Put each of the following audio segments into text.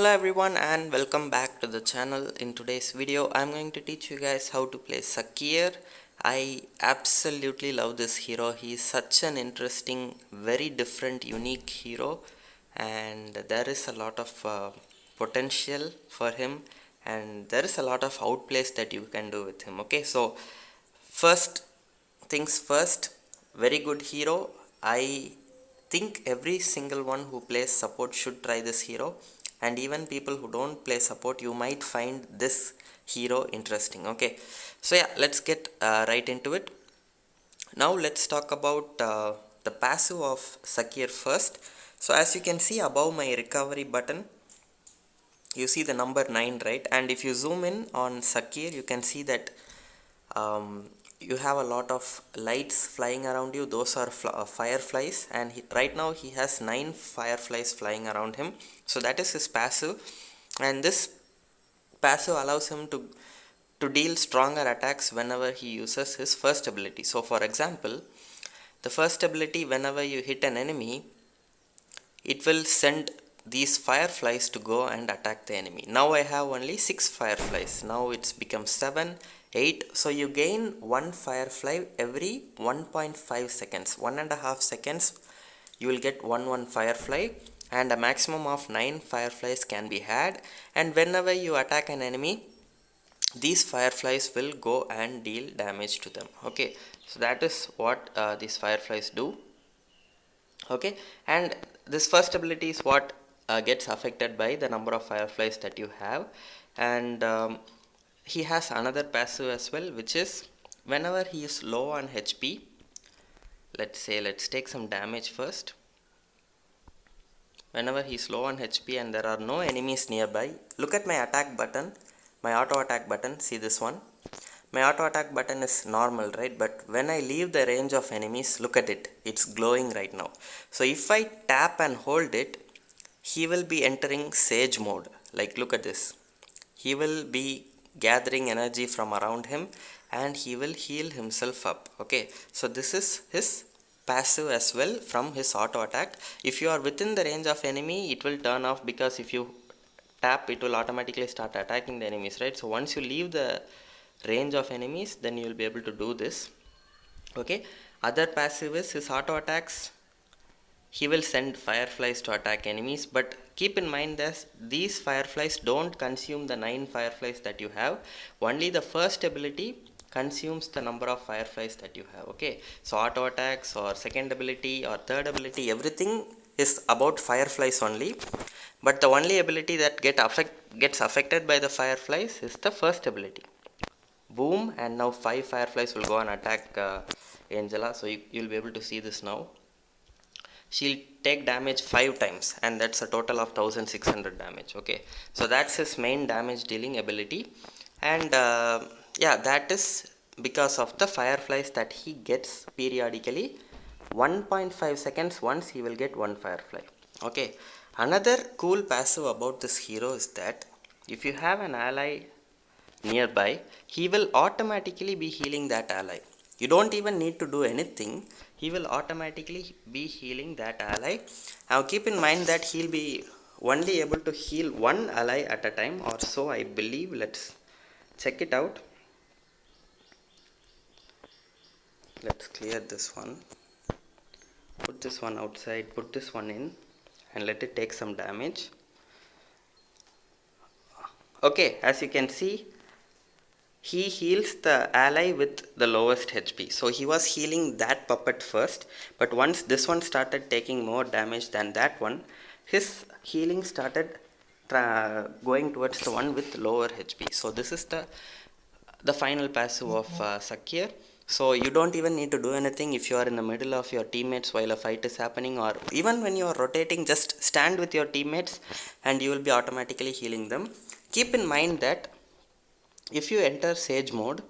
Hello everyone and welcome back to the channel. In today's video I'm going to teach you guys how to play Sakir. I absolutely love this hero. He is such an interesting, very different, unique hero, and there is a lot of potential for him, and there is a lot of outplays that you can do with him. Okay, so first things first, very good hero. I think every single one who plays support should try this hero, and even people who don't play support, you might find this hero interesting. Okay, so yeah, let's get right into it. Now let's talk about the passive of Sakir first. So as you can see above my recovery button, you see the number 9, right? And if you zoom in on Sakir, you can see that you have a lot of lights flying around you. Those are fireflies, and right now he has 9 fireflies flying around him. So that is his passive, and this passive allows him to deal stronger attacks whenever he uses his first ability. So for example, the first ability, whenever you hit an enemy, it will send these fireflies to go and attack the enemy. Now I have only 6 fireflies. Now it's become 7, 8. So you gain 1 firefly every 1.5 seconds. 1.5 seconds you will get one firefly, and a maximum of 9 fireflies can be had. And whenever you attack an enemy, these fireflies will go and deal damage to them. Okay, so that is what these fireflies do. Okay, and this first ability is what gets affected by the number of fireflies that you have. And he has another passive as well, which is whenever he is low on HP, let's take some damage first. Whenever he is low on HP and there are no enemies nearby, look at my attack button, my auto attack button. See this one, my auto attack button is normal, right? But when I leave the range of enemies, look at it, it's glowing right now. So if I tap and hold it, he will be entering sage mode. Like, look at this, he will be gathering energy from around him and he will heal himself up. Okay, so this is his passive as well from his auto attack. If you are within the range of enemy, it will turn off, because if you tap, it will automatically start attacking the enemies, right? So once you leave the range of enemies, then you will be able to do this. Okay, other passive is his auto attacks. He will send fireflies to attack enemies, but keep in mind that these fireflies don't consume the 9 fireflies that you have. Only the first ability consumes the number of fireflies that you have. Okay, so auto attacks or second ability or third ability, everything is about fireflies only, but the only ability that gets affected by the fireflies is the first ability. Boom, and now 5 fireflies will go and attack Angela. So you'll be able to see this now. She'll take damage 5 times, and that's a total of 1600 damage. Okay, so that's his main damage dealing ability. And yeah, that is because of the fireflies that he gets periodically. 1.5 seconds once he will get 1 firefly. Okay, another cool passive about this hero is that if you have an ally nearby, he will automatically be healing that ally. You don't even need to do anything, he will automatically be healing that ally. Now keep in mind that he'll be only able to heal one ally at a time, or so I believe. Let's check it out. Let's clear this one, put this one outside, put this one in, and let it take some damage. Okay, as you can see, he heals the ally with the lowest HP. So he was healing that puppet first, but once this one started taking more damage than that one, his healing started going towards the one with lower HP. So this is the final passive of Sakir. So you don't even need to do anything. If you are in the middle of your teammates while a fight is happening, or even when you are rotating, just stand with your teammates and you will be automatically healing them. Keep in mind that if you enter sage mode,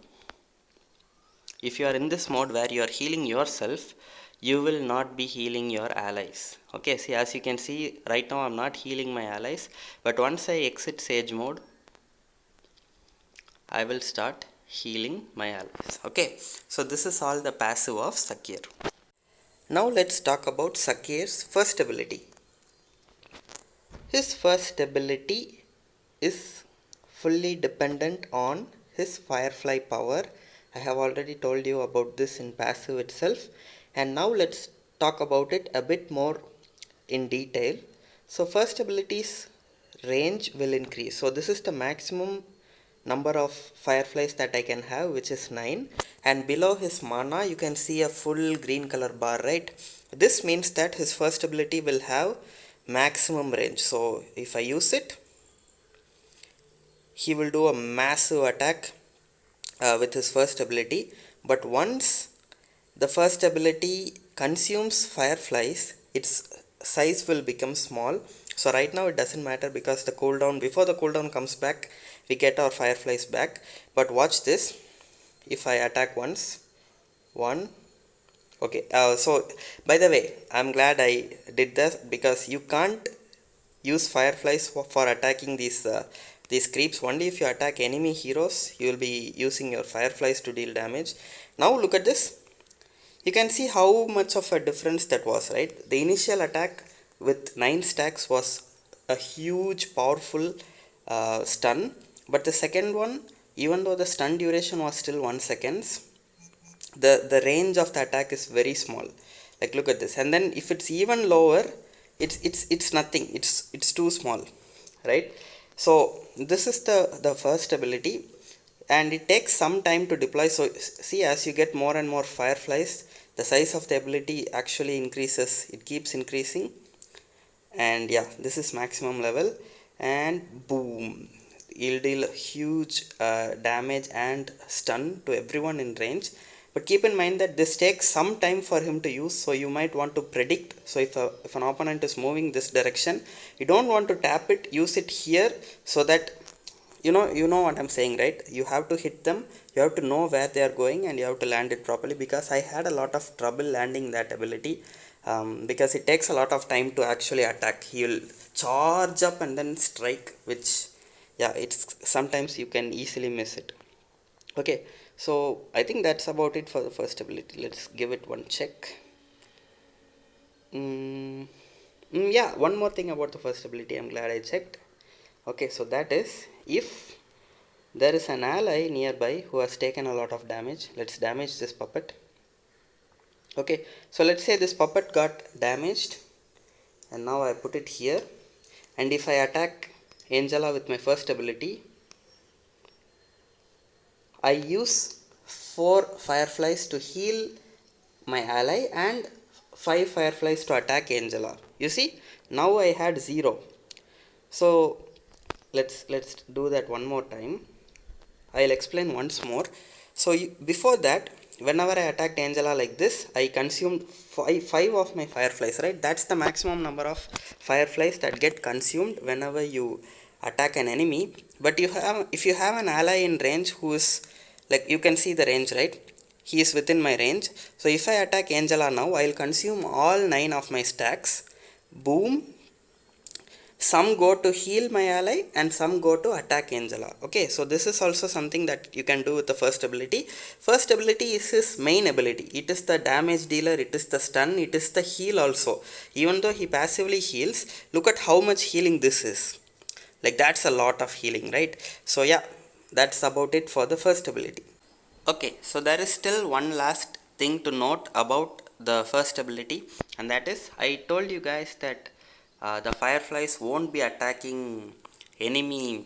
if you are in this mode where you are healing yourself, you will not be healing your allies. Okay, see, as you can see right now, I'm not healing my allies, but once I exit sage mode, I will start healing my allies. Okay, so this is all the passive of Sakir. Now let's talk about Sakir's first ability. His first ability is fully dependent on his firefly power. I have already told you about this in passive itself, and now let's talk about it a bit more in detail. So first ability's range will increase. So this is the maximum number of fireflies that I can have, which is 9, and below his mana you can see a full green color bar, right? This means that his first ability will have maximum range. So if I use it, he will do a massive attack with his first ability. But once the first ability consumes fireflies, its size will become small. So right now it doesn't matter because the cooldown, before the cooldown comes back, we get our fireflies back. But watch this. If I attack once, one, okay, so by the way, I'm glad I did this because you can't use fireflies for attacking these creeps. Only if you attack enemy heroes you will be using your fireflies to deal damage. Now look at this. You can see how much of a difference that was, right? The initial attack with 9 stacks was a huge powerful stun, but the second one, even though the stun duration was still 1 seconds, the range of the attack is very small. Like look at this. And then if it's even lower, it's nothing, it's too small, right? So this is the first ability, and it takes some time to deploy. So see, as you get more and more fireflies, the size of the ability actually increases, it keeps increasing. And yeah, this is maximum level, and boom, you'll deal huge damage and stun to everyone in range. But keep in mind that this takes some time for him to use, so you might want to predict. So if an opponent is moving this direction, you don't want to tap it, use it here, so that you know what I'm saying, right? You have to hit them, you have to know where they are going, and you have to land it properly. Because I had a lot of trouble landing that ability, because it takes a lot of time to actually attack. He will charge up and then strike, which yeah, it's sometimes you can easily miss it. Okay, so I think that's about it for the first ability. Let's give it one check. Yeah, one more thing about the first ability, I'm glad I checked. Okay, so that is, if there is an ally nearby who has taken a lot of damage, let's damage this puppet. Okay, so let's say this puppet got damaged, and now I put it here, and if I attack Angela with my first ability, I use 4 fireflies to heal my ally and 5 fireflies to attack Angela. You see, now I had 0. So let's do that one more time. I'll explain once more. So before that, whenever I attacked Angela like this, I consumed 5 of my fireflies, right? That's the maximum number of fireflies that get consumed whenever you attack an enemy. But if you have an ally in range who is, like, you can see the range, right? He is within my range. So if I attack Angela now, I'll consume all 9 of my stacks. Boom. Some go to heal my ally and some go to attack Angela. Okay, so this is also something that you can do with the first ability. First ability is his main ability. It is the damage dealer, it is the stun, it is the heal also. Even though he passively heals, look at how much healing this is. Like, that's a lot of healing, right? So yeah, that's about it for the first ability. Okay, so there is still one last thing to note about the first ability, and that is, I told you guys that the fireflies won't be attacking enemy,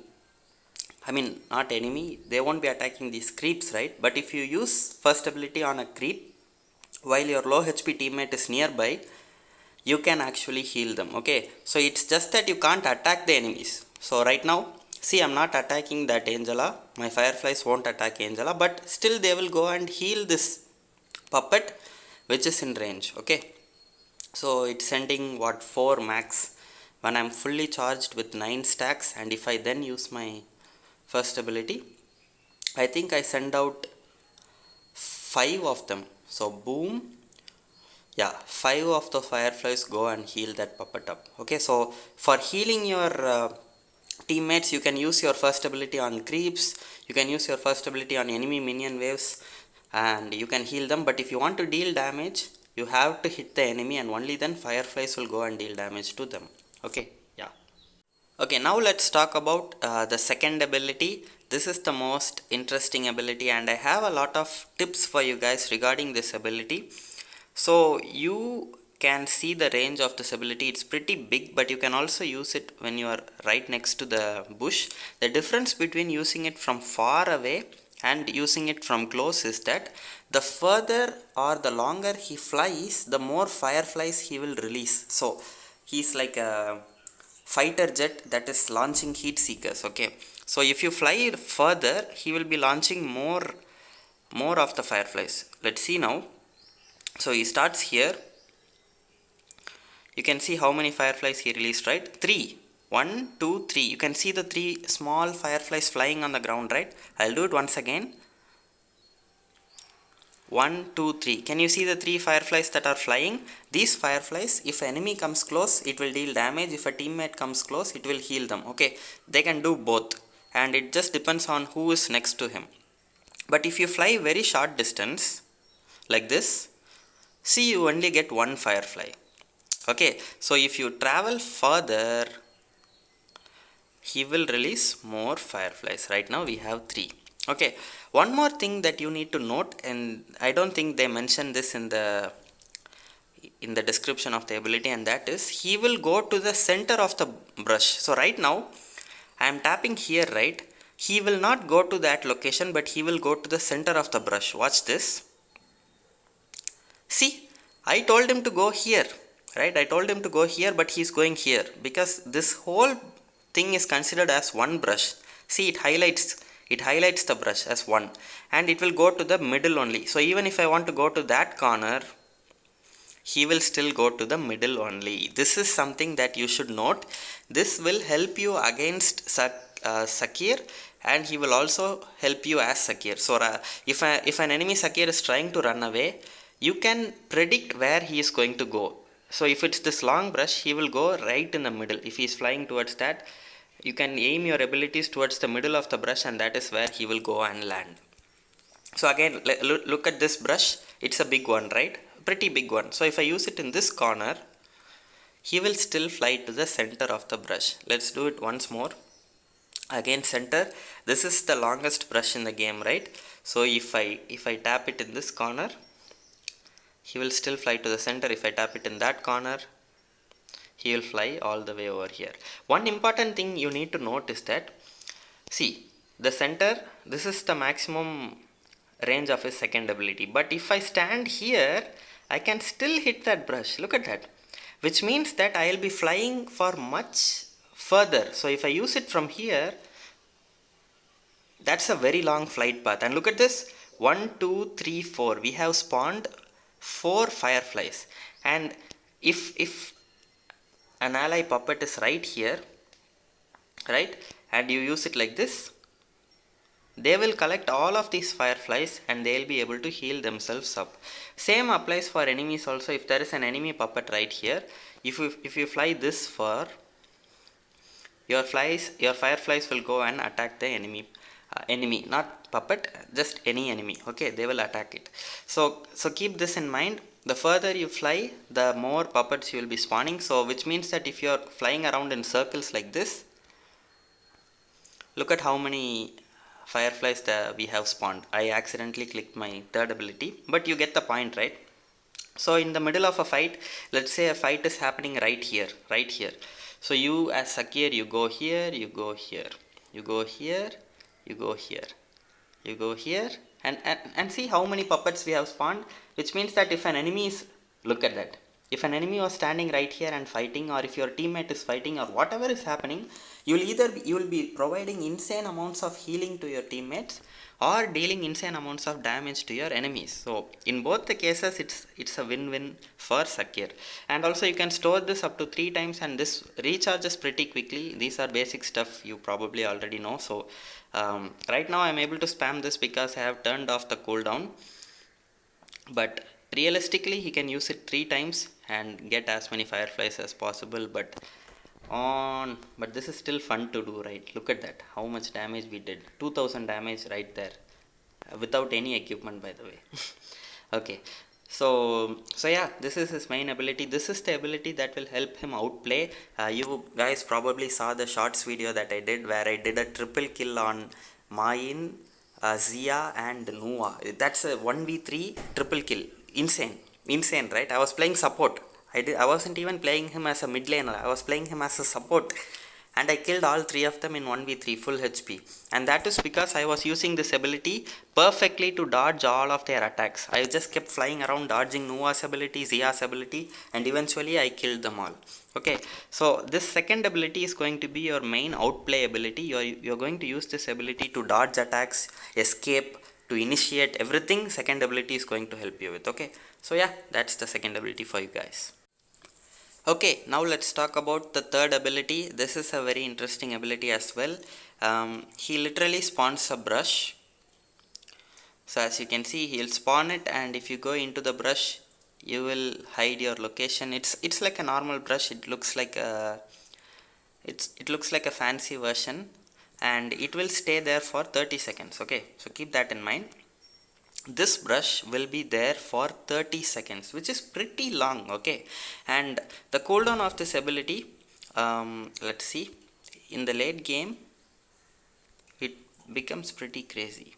I mean not enemy, they won't be attacking these creeps, right? But if you use first ability on a creep while your low HP teammate is nearby, you can actually heal them. Okay, so it's just that you can't attack the enemies. So right now, see, I'm not attacking that Angela, my fireflies won't attack Angela, but still they will go and heal this puppet which is in range. Okay, so it's sending what, 4 max when I'm fully charged with 9 stacks. And if I then use my first ability, I think I send out 5 of them. So boom, yeah, 5 of the fireflies go and heal that puppet up. Okay, so for healing your teammates, you can use your first ability on creeps, you can use your first ability on enemy minion waves, and you can heal them. But if you want to deal damage, you have to hit the enemy, and only then fireflies will go and deal damage to them. Okay, yeah. Okay, now let's talk about the second ability. This is the most interesting ability, and I have a lot of tips for you guys regarding this ability. So you can see the range of this ability. It's pretty big, but you can also use it when you are right next to the bush. The difference between using it from far away and using it from close is that the further or the longer he flies, the more fireflies he will release. So he's like a fighter jet that is launching heat seekers. Okay, so if you fly further, he will be launching more of the fireflies. Let's see now. So he starts here. You can see how many fireflies he released, right? Three. One, two, three. You can see the three small fireflies flying on the ground, right? I'll do it once again. One, two, three. Can you see the three fireflies that are flying? These fireflies, if an enemy comes close, it will deal damage. If a teammate comes close, it will heal them. Okay, they can do both, and it just depends on who is next to him. But if you fly very short distance like this, see, you only get one firefly. Okay, so if you travel further, he will release more fireflies. Right now we have three. Okay, one more thing that you need to note, and I don't think they mentioned this in the description of the ability, and that is he will go to the center of the brush. So right now I am tapping here, right? He will not go to that location, but he will go to the center of the brush. Watch this. See, I told him to go here, right? I told him to go here, but he's going here because this whole thing is considered as one brush. See, it highlights the brush as one, and it will go to the middle only. So even if I want to go to that corner, he will still go to the middle only. This is something that you should note. This will help you against Sakir, and he will also help you as Sakir. So if an enemy Sakir is trying to run away, you can predict where he is going to go. So if it's this long brush, he will go right in the middle. If he is flying towards that, you can aim your abilities towards the middle of the brush, and that is where he will go and land. So again, look at this brush. It's a big one, right? Pretty big one. So if I use it in this corner, he will still fly to the center of the brush. Let's do it once more. Again, center. This is the longest brush in the game, right? So if I tap it in this corner, he will still fly to the center. If I tap it in that corner, he will fly all the way over here. One important thing you need to note is that, see, the center, this is the maximum range of his second ability. But if I stand here, I can still hit that brush. Look at that. Which means that I will be flying for much further. So if I use it from here, that's a very long flight path. And look at this. 1, 2, 3, 4. We have spawned 4 fireflies. And if an ally puppet is right here, right, and you use it like this, they will collect all of these fireflies and they will be able to heal themselves up. Same applies for enemies also. If there is an enemy puppet right here, if you fly this far, your fireflies will go and attack the enemy, not puppet, just any enemy. Okay, they will attack it. So keep this in mind. The further you fly, the more puppets you will be spawning. So which means that if you are flying around in circles like this, look at how many fireflies that we have spawned. I accidentally clicked my third ability, but you get the point, right? So in the middle of a fight, let's say a fight is happening right here. So you as Sakir, you go here, you go here, you go here, you go here, you go here, and see how many puppets we have spawned. Which means that if an enemy is, look at that, if an enemy was standing right here and fighting, or if your teammate is fighting, or whatever is happening, you will be providing insane amounts of healing to your teammates, or dealing insane amounts of damage to your enemies. So in both the cases, it's a win-win for Sakir. And also you can store this up to 3 times, and this recharges pretty quickly. These are basic stuff you probably already know. So right now I'm able to spam this because I have turned off the cooldown, but realistically he can use it 3 times and get as many fireflies as possible. But this is still fun to do, right? Look at that, how much damage we did. 2000 damage right there, without any equipment, by the way. Okay, So yeah, this is his main ability. This is the ability that will help him outplay. You guys probably saw the shorts video that I did where I did a triple kill on Main, Zia and Nua. That's a 1v3 triple kill. Insane, right? I was playing support. I wasn't even playing him as a mid laner. I was playing him as a support, and I killed all three of them in 1v3 full HP. And that is because I was using this ability perfectly to dodge all of their attacks. I just kept flying around dodging Nua's ability, Zia's ability, and eventually I killed them all. Okay, so this second ability is going to be your main outplay ability. You're going to use this ability to dodge attacks, escape, to initiate everything. Second ability is going to help you with. Okay, so yeah, that's the second ability for you guys. Okay, now let's talk about the third ability. This is a very interesting ability as well. He literally spawns a brush. So as you can see, he'll spawn it, and if you go into the brush, you will hide your location. It's like a normal brush. It looks like a fancy version, and it will stay there for 30 seconds. Okay, so keep that in mind. This brush will be there for 30 seconds, which is pretty long. Okay, and the cooldown of this ability, let's see, in the late game it becomes pretty crazy.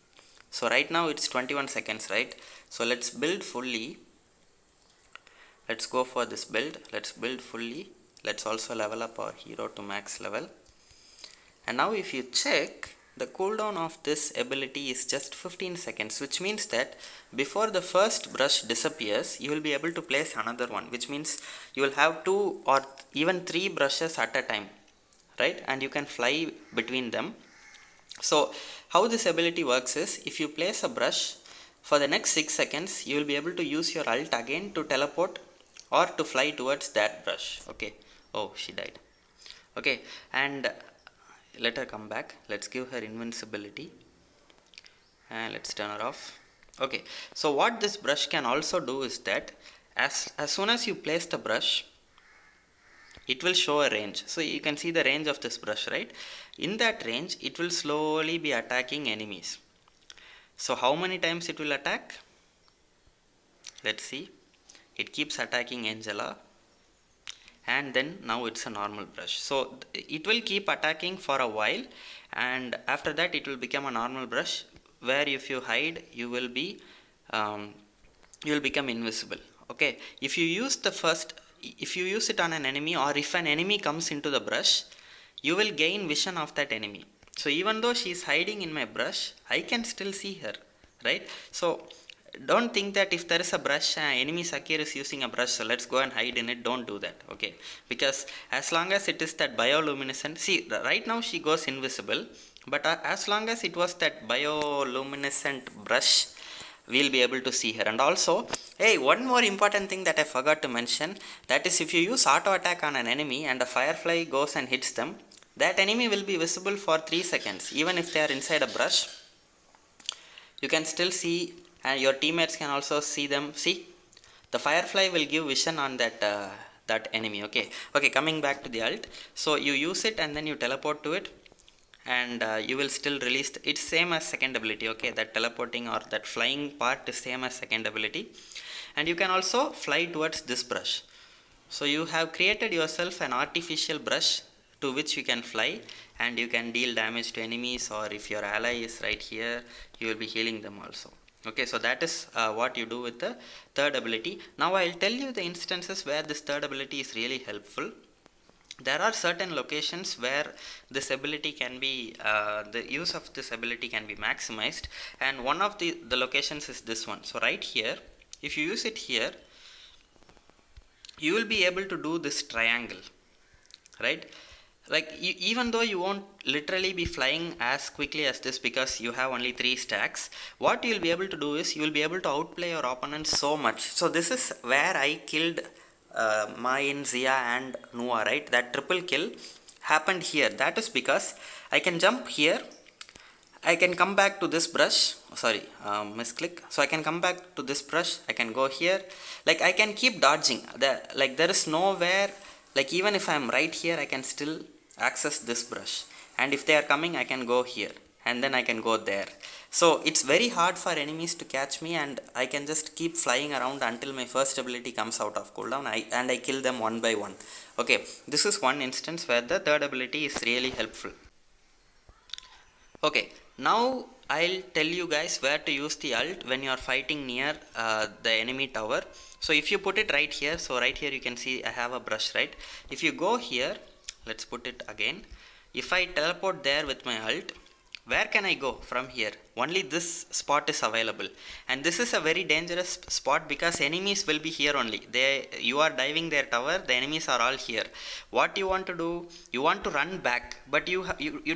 So right now it's 21 seconds, right? So let's build fully. Let's go for this build. Let's build fully. Let's also level up our hero to max level. And now if you check, the cooldown of this ability is just 15 seconds, which means that before the first brush disappears, you will be able to place another one, which means you will have 2 or even 3 brushes at a time, right? And you can fly between them. So how this ability works is, if you place a brush for the next 6 seconds, you will be able to use your ult again to teleport or to fly towards that brush. Okay, oh, she died. Okay, and let her come back. Let's give her invincibility and let's turn her off. Okay, so what this brush can also do is that as soon as you place the brush, it will show a range. So you can see the range of this brush, right? In that range, it will slowly be attacking enemies. So how many times it will attack? Let's see. It keeps attacking Angela, and then now it's a normal brush. So it will keep attacking for a while, and after that it will become a normal brush where if you hide, you will become invisible. Okay, if you use it on an enemy, or if an enemy comes into the brush, you will gain vision of that enemy. So even though she is hiding in my brush, I can still see her, right? So don't think that if there is a brush, enemy Sakir is using a brush, so let's go and hide in it. Don't do that, okay? Because as long as it is that bioluminescent, see, right now she goes invisible, but as long as it was that bioluminescent brush, we'll be able to see her. And also, hey, one more important thing that I forgot to mention, that is, if you use auto attack on an enemy and a firefly goes and hits them, that enemy will be visible for 3 seconds. Even if they are inside a brush, you can still see, and your teammates can also see them. See, the firefly will give vision on that enemy. Okay, coming back to the ult. So you use it and then you teleport to it, and you will still release it's same as second ability. Okay, that teleporting or that flying part is same as second ability. And you can also fly towards this brush. So you have created yourself an artificial brush to which you can fly, and you can deal damage to enemies, or if your ally is right here, you will be healing them also. Okay, so that is what you do with the third ability. Now I'll tell you the instances where this third ability is really helpful. There are certain locations where this ability can be, the use of this ability can be maximized, and one of the locations is this one. So right here, if you use it here, you will be able to do this triangle, right? Like even though you won't literally be flying as quickly as this because you have only 3 stacks, what you will be able to do is you will be able to outplay your opponent so much. So this is where I killed Main, Zia and Nua, right? That triple kill happened here. That is because I can jump here, I can come back to this brush, misclick. So I can come back to this brush, I can go here, like I can keep dodging. There is nowhere, like even if I am right here, I can still access this brush, and if they are coming, I can go here and then I can go there. So it's very hard for enemies to catch me, and I can just keep flying around until my first ability comes out of cooldown, and I kill them one by one. Okay, this is one instance where the third ability is really helpful. Okay, now I'll tell you guys where to use the ult when you are fighting near the enemy tower. So if you put it right here, so right here you can see I have a brush, right? If you go here, let's put it again. If I teleport there with my ult, where can I go from here? Only this spot is available, and this is a very dangerous spot because enemies will be here only. You are diving their tower, the enemies are all here. What you want to do, you want to run back, but you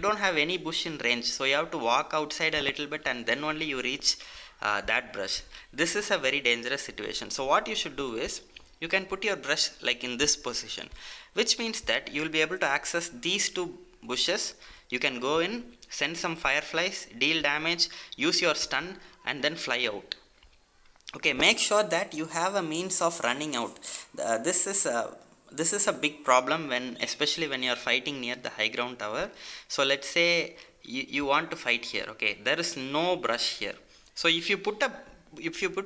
don't have any bush in range, so you have to walk outside a little bit and then only you reach that brush. This is a very dangerous situation. So what you should do is, you can put your brush like in this position, which means that you will be able to access these two bushes. You can go in, send some fireflies, deal damage, use your stun, and then fly out. Okay, make sure that you have a means of running out. This is a big problem especially when you are fighting near the high ground tower. So let's say you want to fight here. Okay, there is no brush here. So if you put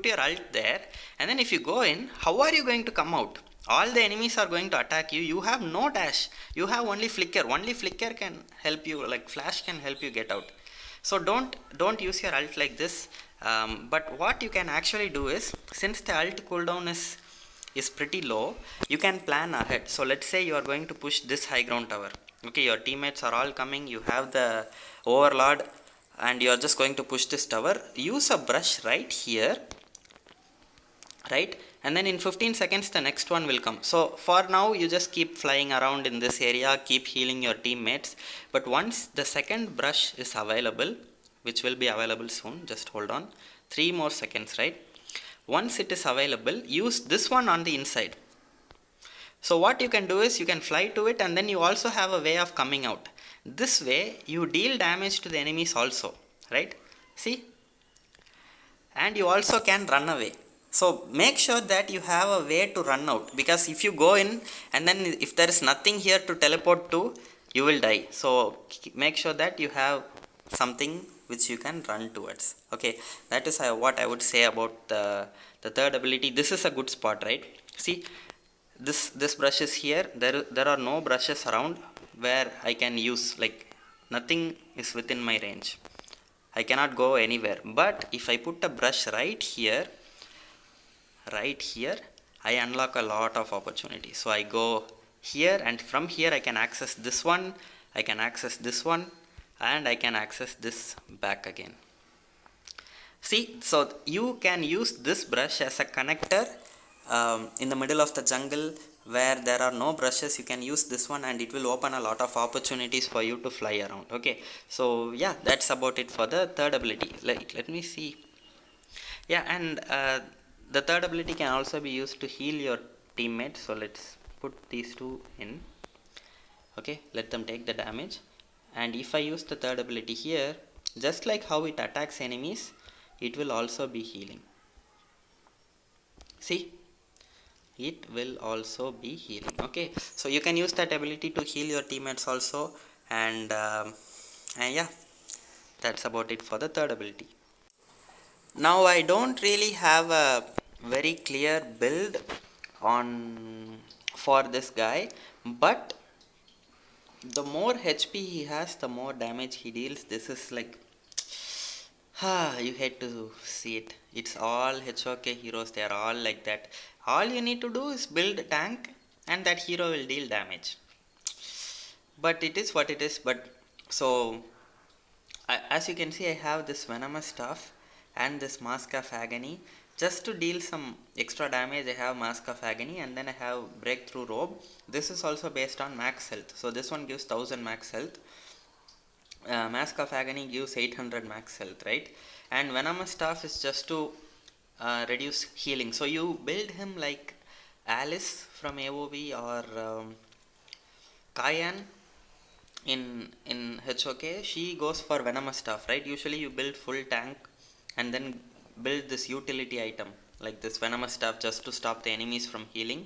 your ult there, and then if you go in, how are you going to come out? All the enemies are going to attack you. You have no dash, you have only flicker. Only flicker can help you, like flash can help you get out. So don't use your ult like this. But what you can actually do is, since the ult cooldown is pretty low, you can plan ahead. So let's say you are going to push this high ground tower. Okay, your teammates are all coming, you have the overlord, and you are just going to push this tower. Use a brush right here, right? And then in 15 seconds the next one will come. So for now you just keep flying around in this area, keep healing your teammates. But once the second brush is available, which will be available soon, just hold on, 3 more seconds, right? Once it is available, use this one on the inside. So what you can do is, you can fly to it, and then you also have a way of coming out. This way you deal damage to the enemies also, right? See? And you also can run away. So make sure that you have a way to run out, because if you go in and then if there is nothing here to teleport to, you will die. So make sure that you have something which you can run towards. Okay, that is what I would say about the third ability. This is a good spot, right? See, this brush is here. There are no brushes around where I can use, like nothing is within my range. I cannot go anywhere. But if I put a brush right here, I unlock a lot of opportunities. So I go here, and from here I can access this one, I can access this one, and I can access this back again. See, so you can use this brush as a connector in the middle of the jungle where there are no brushes. You can use this one and it will open a lot of opportunities for you to fly around. Okay, so yeah, that's about it for the third ability. Let me see. Yeah, and the third ability can also be used to heal your teammates. So let's put these two in. Okay, let them take the damage. And if I use the third ability here, just like how it attacks enemies, it will also be healing. See, it will also be healing. Okay, so you can use that ability to heal your teammates also. And yeah, that's about it for the third ability. Now I don't really have a very clear build for this guy, but the more HP he has, the more damage he deals. This is like, you hate to see it. It's all HoK heroes, they are all like that. All you need to do is build a tank and that hero will deal damage. But it is what it is. But so as you can see, I have this venomous stuff and this mask of agony. Just to deal some extra damage, I have mask of agony, and then I have breakthrough robe. This is also based on max health. So this one gives 1000 max health. Mask of agony gives 800 max health, right? And venomous staff is just to reduce healing. So you build him like Alice from AOV or Cayenne in HoK. She goes for venomous stuff, right? Usually you build full tank and then build this utility item like this venomous stuff just to stop the enemies from healing,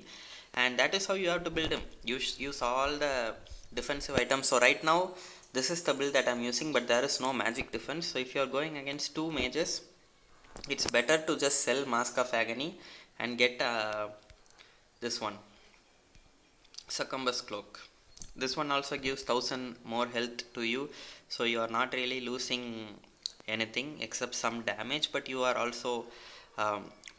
and that is how you have to build him. Use all the defensive items. So right now This is the build that I'm using, but there is no magic defense. So if you are going against two mages, it's better to just sell Mask of Agony and get this one, Succumbus Cloak. This one also gives 1000 more health to you, so you are not really losing anything except some damage, but you are also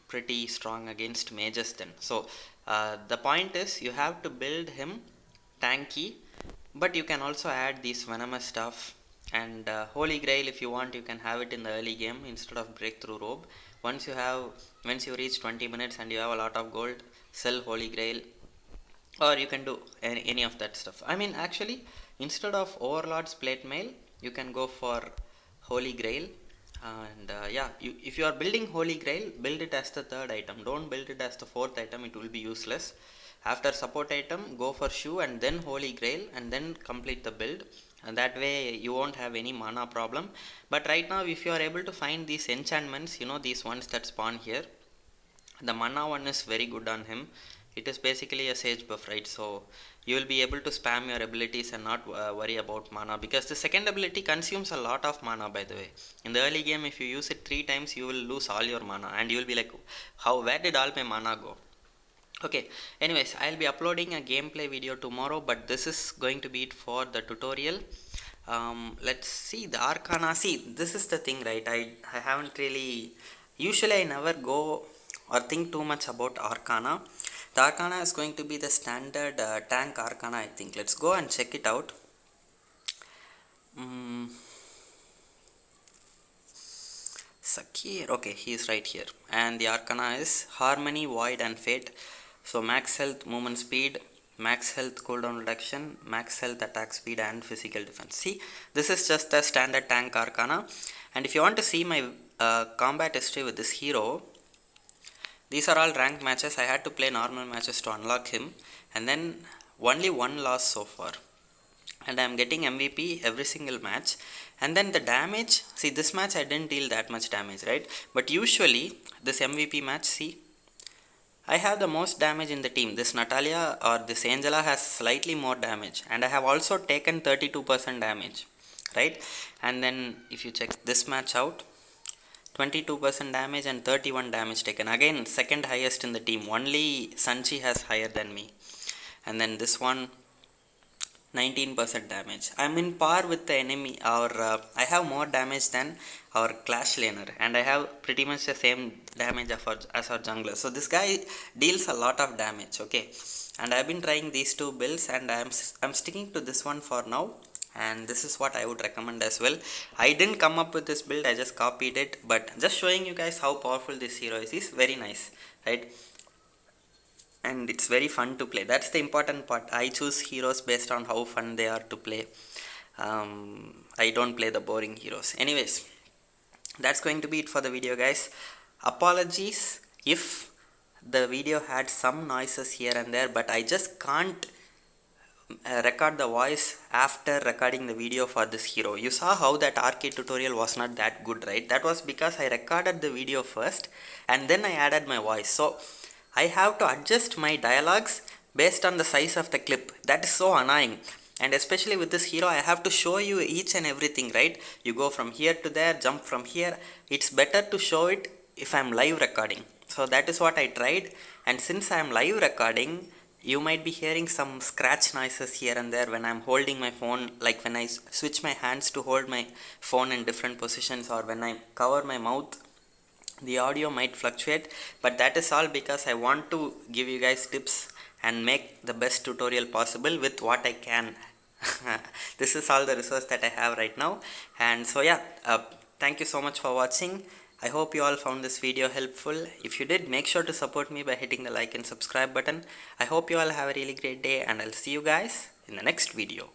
pretty strong against mages then. So the point is, you have to build him tanky, but you can also add these venomous stuff. And Holy Grail, if you want, you can have it in the early game instead of Breakthrough Robe. Once you reach 20 minutes and you have a lot of gold, sell Holy Grail, or you can do any of that stuff. I mean, actually, instead of Overlord's Plate Mail, you can go for Holy Grail. And yeah, if you are building Holy Grail, build it as the third item. Don't build it as the fourth item, it will be useless. After support item, go for Shoe and then Holy Grail, and then complete the build, and that way you won't have any mana problem. But right now, if you are able to find these enchantments, these ones that spawn here, the mana one is very good on him. It is basically a sage buff, right? So you will be able to spam your abilities and not worry about mana, because the second ability consumes a lot of mana, by the way. In the early game, if you use it 3 times, you will lose all your mana and you will be like, where did all my mana go? Okay, anyways, I'll be uploading a gameplay video tomorrow, but this is going to be it for the tutorial. Let's see the Arcana. See, this is the thing, right? I haven't really, usually I never go or think too much about Arcana. The Arcana is going to be the standard tank Arcana, I think. Let's go and check it out. Sakir, okay, he is right here. And the Arcana is Harmony, Void and Fate. So max health, movement speed, max health, cooldown reduction, max health, attack speed and physical defense. See, this is just a standard tank Arcana. And if you want to see my combat history with this hero, these are all ranked matches. I had to play normal matches to unlock him, and then only one loss so far, and I am getting MVP every single match. And then the damage, see, this match I didn't deal that much damage, right? But usually this MVP match, see, I have the most damage in the team. This Natalia or this Angela has slightly more damage, and I have also taken 32% damage, right? And then if you check this match out, 22% damage and 31 damage taken. Again, second highest in the team. Only Sanchi has higher than me. And then this one, 19% damage. I'm in par with the enemy, or I have more damage than our clash laner, and I have pretty much the same damage as our jungler. So this guy deals a lot of damage, okay? And I've been trying these two builds, and I'm sticking to this one for now. And this is what I would recommend as well. I didn't come up with this build, I just copied it, but just showing you guys how powerful this hero is. He's very nice, right? And it's very fun to play. That's the important part. I choose heroes based on how fun they are to play. I don't play the boring heroes. Anyways, that's going to be it for the video, guys. Apologies if the video had some noises here and there, but I just can't record the voice after recording the video for this hero. You saw how that arcade tutorial was not that good, right? That was because I recorded the video first and then I added my voice. So I have to adjust my dialogues based on the size of the clip. That is so annoying. And especially with this hero, I have to show you each and everything, right? You go from here to there, jump from here. It's better to show it if I'm live recording. So that is what I tried. And since I'm live recording, you might be hearing some scratch noises here and there when I'm holding my phone, like when I switch my hands to hold my phone in different positions, or when I cover my mouth, the audio might fluctuate. But that is all because I want to give you guys tips and make the best tutorial possible with what I can. This is all the resource that I have right now. And so yeah, thank you so much for watching. I hope you all found this video helpful. If you did, make sure to support me by hitting the like and subscribe button. I hope you all have a really great day, and I'll see you guys in the next video.